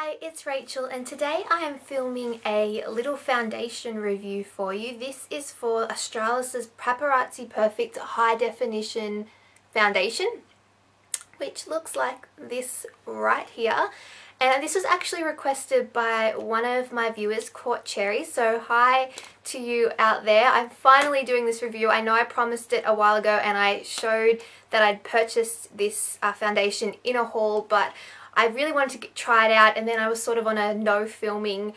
Hi, it's Rachel and today I am filming a little foundation review for you. This is for Australis' Paparazzi Perfect High Definition Foundation, which looks like this right here. And this was actually requested by one of my viewers, Caught Cherry, so hi to you out there. I'm finally doing this review. I know I promised it a while ago and I showed that I'd purchased this foundation in a haul, but I really wanted to try it out, and then I was sort of on a no filming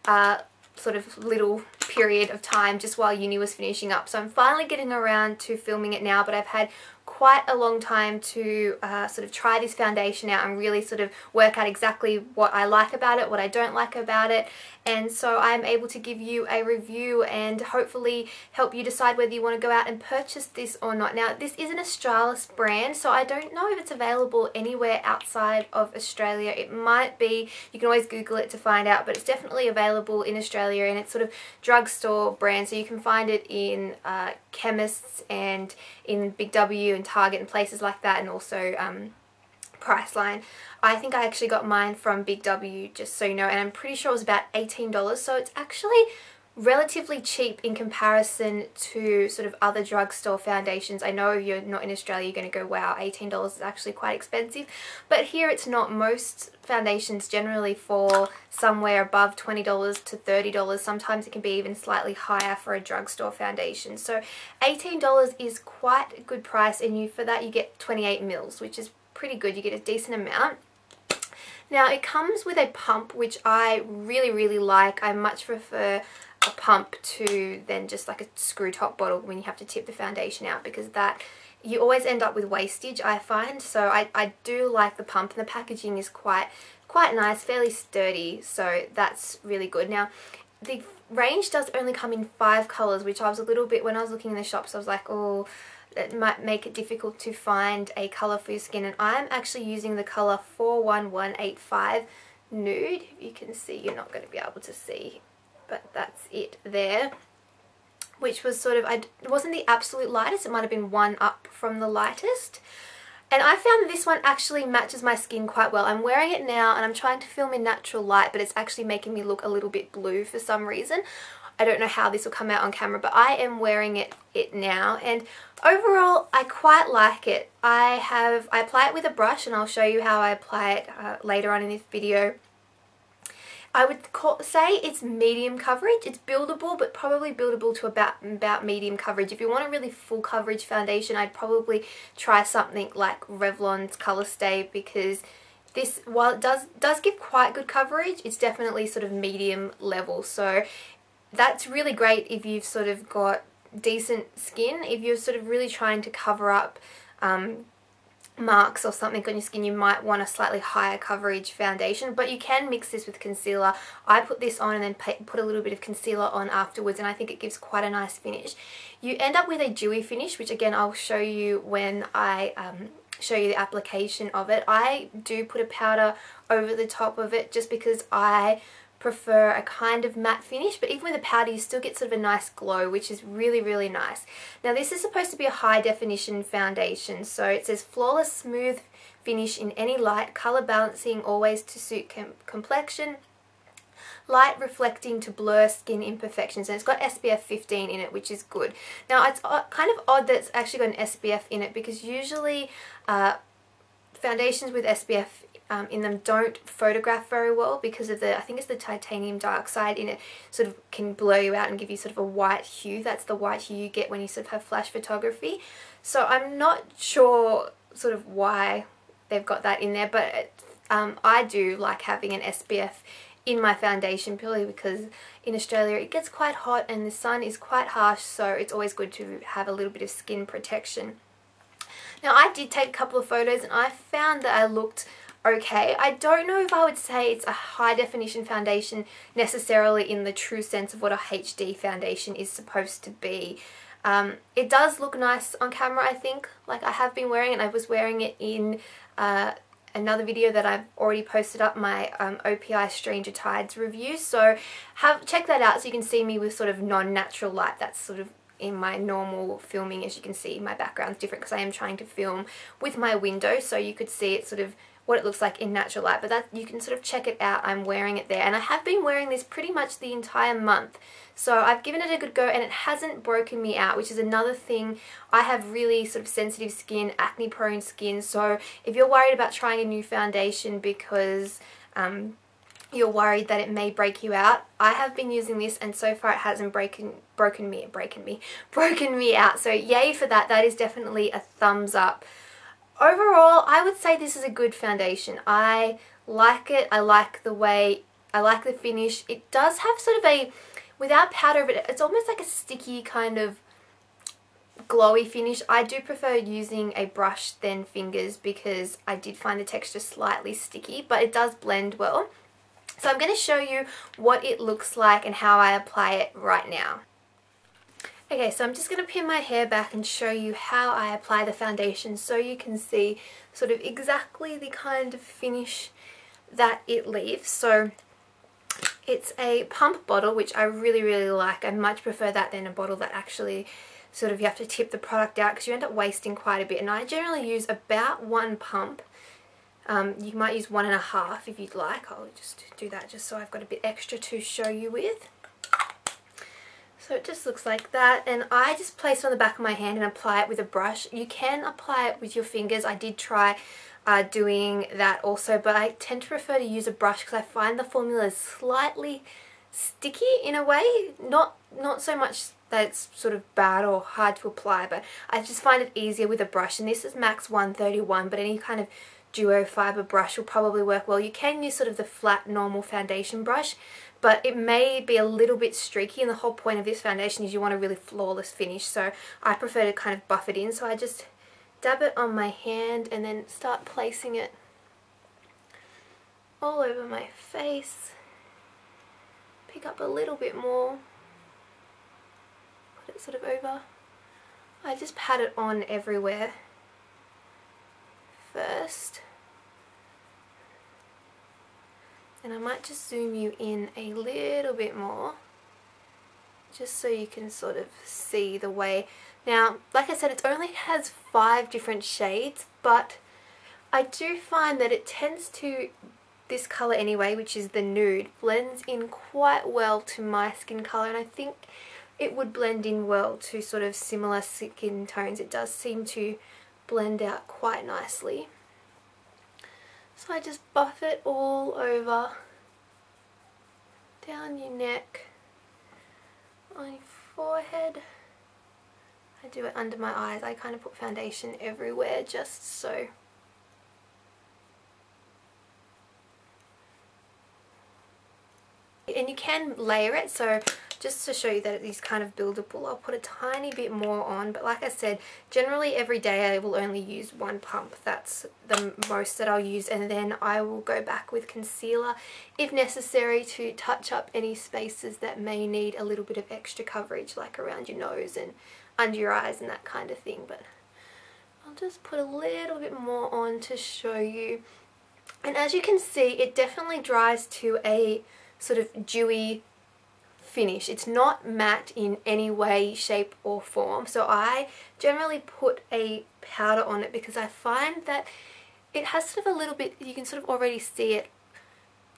sort of little period of time just while uni was finishing up. So I'm finally getting around to filming it now, but I've had quite a long time to sort of try this foundation out and really sort of work out exactly what I like about it, what I don't like about it, and so I'm able to give you a review and hopefully help you decide whether you want to go out and purchase this or not. Now, this is an Australis brand, so I don't know if it's available anywhere outside of Australia. It might be, you can always Google it to find out, but it's definitely available in Australia, and it's sort of drugstore brand, so you can find it in chemists and in Big W and Target and places like that, and also Priceline. I think I actually got mine from Big W, just so you know, and I'm pretty sure it was about $18, so it's actually relatively cheap in comparison to sort of other drugstore foundations. I know if you're not in Australia, you're going to go, wow, $18 is actually quite expensive, but here it's not. Most foundations generally fall somewhere above $20 to $30. Sometimes it can be even slightly higher for a drugstore foundation. So $18 is quite a good price, and for that you get 28 mils, which is pretty good. You get a decent amount. Now, it comes with a pump, which I really like. I much prefer a pump to than just like a screw top bottle when you have to tip the foundation out, because that you always end up with wastage, I find. So I do like the pump, and the packaging is quite nice, fairly sturdy, so that's really good. Now, the range does only come in 5 colours, which I was a little bit, when I was looking in the shops, I was like, oh, it might make it difficult to find a colour for your skin, and I'm actually using the colour 41185 Nude. If you can see, you're not going to be able to see, but that's it there, which was sort of, it wasn't the absolute lightest, it might have been one up from the lightest. And I found that this one actually matches my skin quite well. I'm wearing it now and I'm trying to film in natural light, but it's actually making me look a little bit blue for some reason. I don't know how this will come out on camera, but I am wearing it now, and overall I quite like it. I apply it with a brush, and I'll show you how I apply it later on in this video. I would say it's medium coverage. It's buildable, but probably buildable to about medium coverage. If you want a really full coverage foundation, I'd probably try something like Revlon's Color Stay, because this, while it does give quite good coverage, it's definitely sort of medium level. So that's really great if you've sort of got decent skin. If you're sort of really trying to cover up marks or something on your skin, you might want a slightly higher coverage foundation, but you can mix this with concealer. I put this on and then put a little bit of concealer on afterwards, and I think it gives quite a nice finish. You end up with a dewy finish, which again I'll show you when I show you the application of it. I do put a powder over the top of it just because I prefer a kind of matte finish, but even with the powder you still get sort of a nice glow, which is really nice. Now, this is supposed to be a high definition foundation, so it says flawless smooth finish in any light, color balancing always to suit complexion, light reflecting to blur skin imperfections, and it's got SPF 15 in it, which is good. Now, it's kind of odd that it's actually got an SPF in it, because usually foundations with SPF in them don't photograph very well because of I think it's the titanium dioxide in it, sort of can blur you out and give you sort of a white hue. That's the white hue you get when you sort of have flash photography. So I'm not sure sort of why they've got that in there, but I do like having an SPF in my foundation, purely because in Australia it gets quite hot and the sun is quite harsh, so it's always good to have a little bit of skin protection. Now, I did take a couple of photos and I found that I looked okay. I don't know if I would say it's a high definition foundation necessarily in the true sense of what a HD foundation is supposed to be. It does look nice on camera, I think. Like, I have been wearing it, and I was wearing it in another video that I've already posted up, my OPI Stranger Tides review, so check that out so you can see me with sort of non-natural light. That's sort of in my normal filming. As you can see, my background's different because I am trying to film with my window, so you could see it sort of what it looks like in natural light, but that you can sort of check it out. I'm wearing it there, and I have been wearing this pretty much the entire month, so I've given it a good go and it hasn't broken me out, which is another thing. I have really sort of sensitive skin, acne prone skin, so if you're worried about trying a new foundation because you're worried that it may break you out, I have been using this and so far it hasn't broken me out, so yay for that. That is definitely a thumbs up. Overall, I would say this is a good foundation. I like it. I like the finish. It does have sort of a, without powder, but it's almost like a sticky kind of glowy finish. I do prefer using a brush than fingers because I did find the texture slightly sticky, but it does blend well. So I'm going to show you what it looks like and how I apply it right now. Okay, so I'm just going to pin my hair back and show you how I apply the foundation so you can see sort of exactly the kind of finish that it leaves. So it's a pump bottle, which I really like. I much prefer that than a bottle that actually sort of you have to tip the product out because you end up wasting quite a bit. And I generally use about 1 pump. You might use 1.5 if you'd like. I'll just do that just so I've got a bit extra to show you with. So it just looks like that, and I just place it on the back of my hand and apply it with a brush. You can apply it with your fingers. I did try doing that also, but I tend to prefer to use a brush because I find the formula is slightly sticky in a way. Not so much that it's sort of bad or hard to apply, but I just find it easier with a brush, and this is max 131, but any kind of duo fiber brush will probably work well. You can use sort of the flat normal foundation brush, but it may be a little bit streaky, and the whole point of this foundation is you want a really flawless finish, so I prefer to kind of buff it in. So I just dab it on my hand and then start placing it all over my face. Pick up a little bit more, put it sort of over. I just pat it on everywhere first. And I might just zoom you in a little bit more just so you can sort of see the way. Now, like I said, it only has 5 different shades, but I do find that it tends to, this colour anyway, which is the nude, blends in quite well to my skin colour, and I think it would blend in well to sort of similar skin tones. It does seem to blend out quite nicely. So I just buff it all over, down your neck, on your forehead. I do it under my eyes. I kind of put foundation everywhere just so. And you can layer it, so just to show you that it is kind of buildable, I'll put a tiny bit more on, but like I said, generally every day I will only use 1 pump. That's the most that I'll use, and then I will go back with concealer if necessary to touch up any spaces that may need a little bit of extra coverage, like around your nose and under your eyes and that kind of thing. But I'll just put a little bit more on to show you, and as you can see, it definitely dries to a sort of dewy finish. It's not matte in any way, shape or form, so I generally put a powder on it because I find that it has sort of a little bit, you can sort of already see it,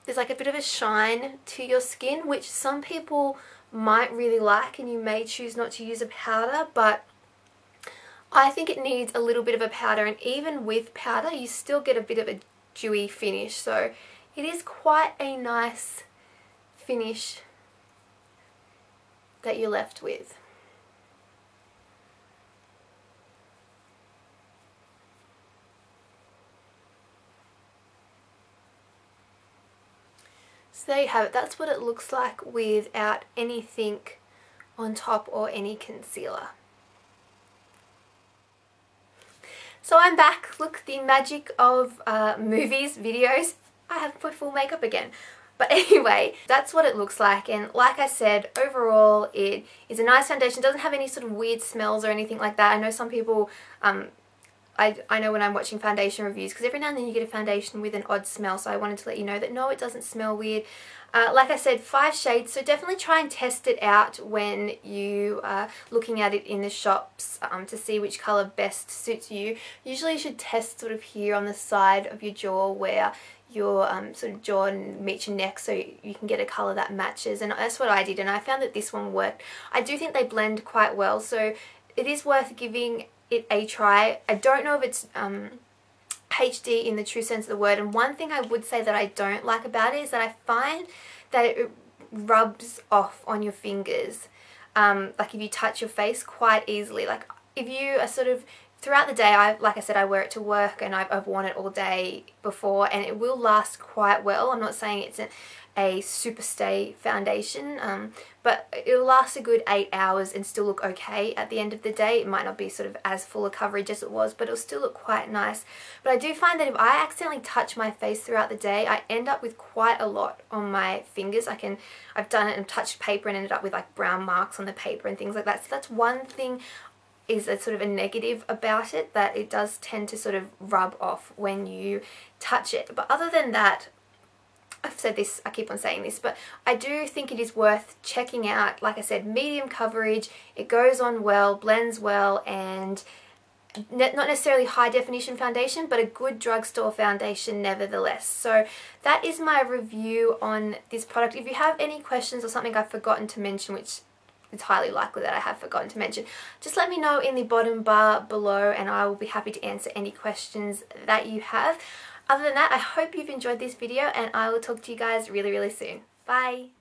there's like a bit of a shine to your skin, which some people might really like, and you may choose not to use a powder, but I think it needs a little bit of a powder, and even with powder you still get a bit of a dewy finish, so it is quite a nice finish that you're left with. So there you have it. That's what it looks like without anything on top or any concealer. So I'm back. Look, the magic of movies, videos. I have put full makeup again. But anyway, that's what it looks like, and like I said, overall it is a nice foundation. It doesn't have any sort of weird smells or anything like that. I know some people I know when I'm watching foundation reviews, because every now and then you get a foundation with an odd smell, so I wanted to let you know that no, it doesn't smell weird. Like I said, 5 shades, so definitely try and test it out when you are looking at it in the shops to see which colour best suits you. Usually you should test sort of here on the side of your jaw where your sort of jaw meets your neck, so you can get a colour that matches, and that's what I did, and I found that this one worked. I do think they blend quite well, so it is worth giving it a try. I don't know if it's HD in the true sense of the word, and one thing I would say that I don't like about it is that I find that it rubs off on your fingers, like if you touch your face quite easily. Like if you are sort of throughout the day, like I said, I wear it to work, and I've worn it all day before, and it will last quite well. I'm not saying it's a super stay foundation, but it'll last a good 8 hours and still look okay at the end of the day. It might not be sort of as full of coverage as it was, but it'll still look quite nice. But I do find that if I accidentally touch my face throughout the day, I end up with quite a lot on my fingers. I've done it and touched paper and ended up with like brown marks on the paper and things like that. So that's one thing, is a sort of a negative about it, that it does tend to sort of rub off when you touch it. But other than that, I've said this, I keep on saying this, but I do think it is worth checking out. Like I said, medium coverage, it goes on well, blends well, and not necessarily high definition foundation, but a good drugstore foundation nevertheless. So that is my review on this product. If you have any questions or something I've forgotten to mention, which it's highly likely that I have forgotten to mention, just let me know in the bottom bar below, and I will be happy to answer any questions that you have. Other than that, I hope you've enjoyed this video, and I will talk to you guys really, really soon. Bye!